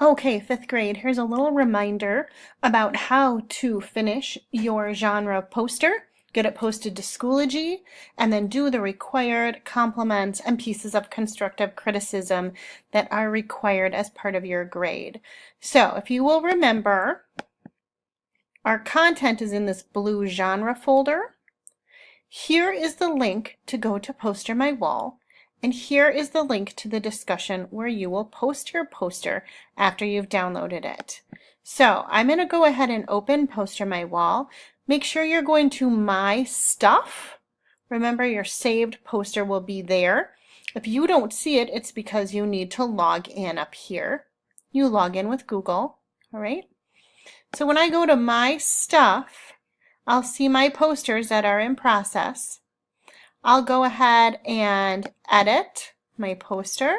Okay, fifth grade, here's a little reminder about how to finish your genre poster, get it posted to Schoology, and then do the required compliments and pieces of constructive criticism that are required as part of your grade. So if you will remember, our content is in this blue genre folder. Here is the link to go to Poster My Wall. And here is the link to the discussion where you will post your poster after you've downloaded it. So I'm going to go ahead and open Poster My Wall. Make sure you're going to My Stuff. Remember, your saved poster will be there. If you don't see it, it's because you need to log in up here. You log in with Google, all right? So when I go to My Stuff, I'll see my posters that are in process. I'll go ahead and edit my poster.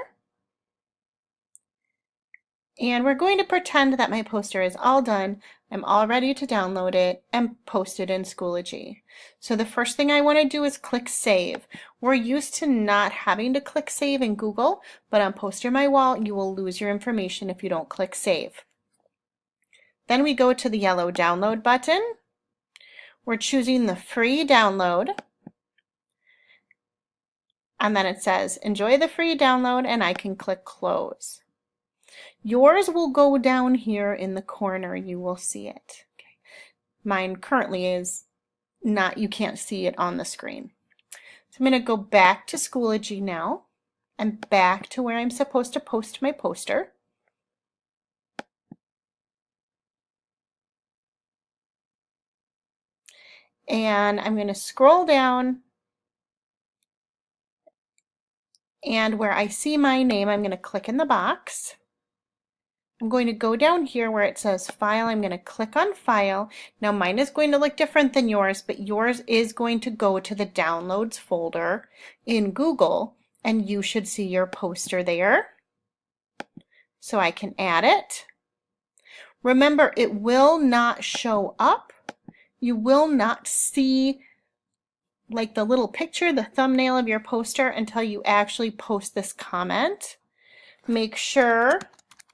And we're going to pretend that my poster is all done. I'm all ready to download it and post it in Schoology. So the first thing I want to do is click Save. We're used to not having to click Save in Google, but on Poster My Wall, you will lose your information if you don't click Save. Then we go to the yellow download button. We're choosing the free download. And then it says, enjoy the free download, and I can click close. Yours will go down here in the corner. You will see it. Okay. Mine currently is not, you can't see it on the screen. So I'm going to go back to Schoology now and back to where I'm supposed to post my poster. And I'm going to scroll down, and where I see my name, I'm going to click in the box. I'm going to go down here where it says File. I'm going to click on File. Now mine is going to look different than yours, but yours is going to go to the Downloads folder in Google, and you should see your poster there. So I can add it. Remember, it will not show up. You will not see like the little picture, the thumbnail of your poster until you actually post this comment. Make sure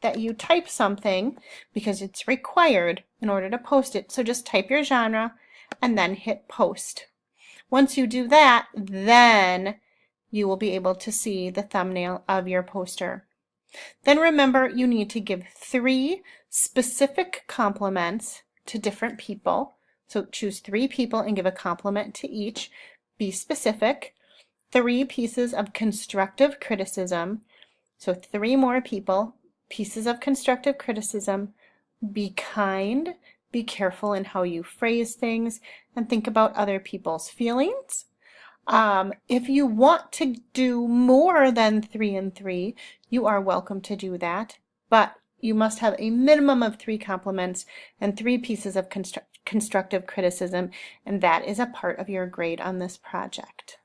that you type something because it's required in order to post it. So just type your genre and then hit post. Once you do that, then you will be able to see the thumbnail of your poster. Then remember, you need to give 3 specific compliments to different people. So choose 3 people and give a compliment to each. Be specific. 3 pieces of constructive criticism. So 3 more people. Pieces of constructive criticism. Be kind. Be careful in how you phrase things and think about other people's feelings. If you want to do more than 3 and 3, you are welcome to do that. But you must have a minimum of 3 compliments and 3 pieces of constructive criticism, and that is a part of your grade on this project.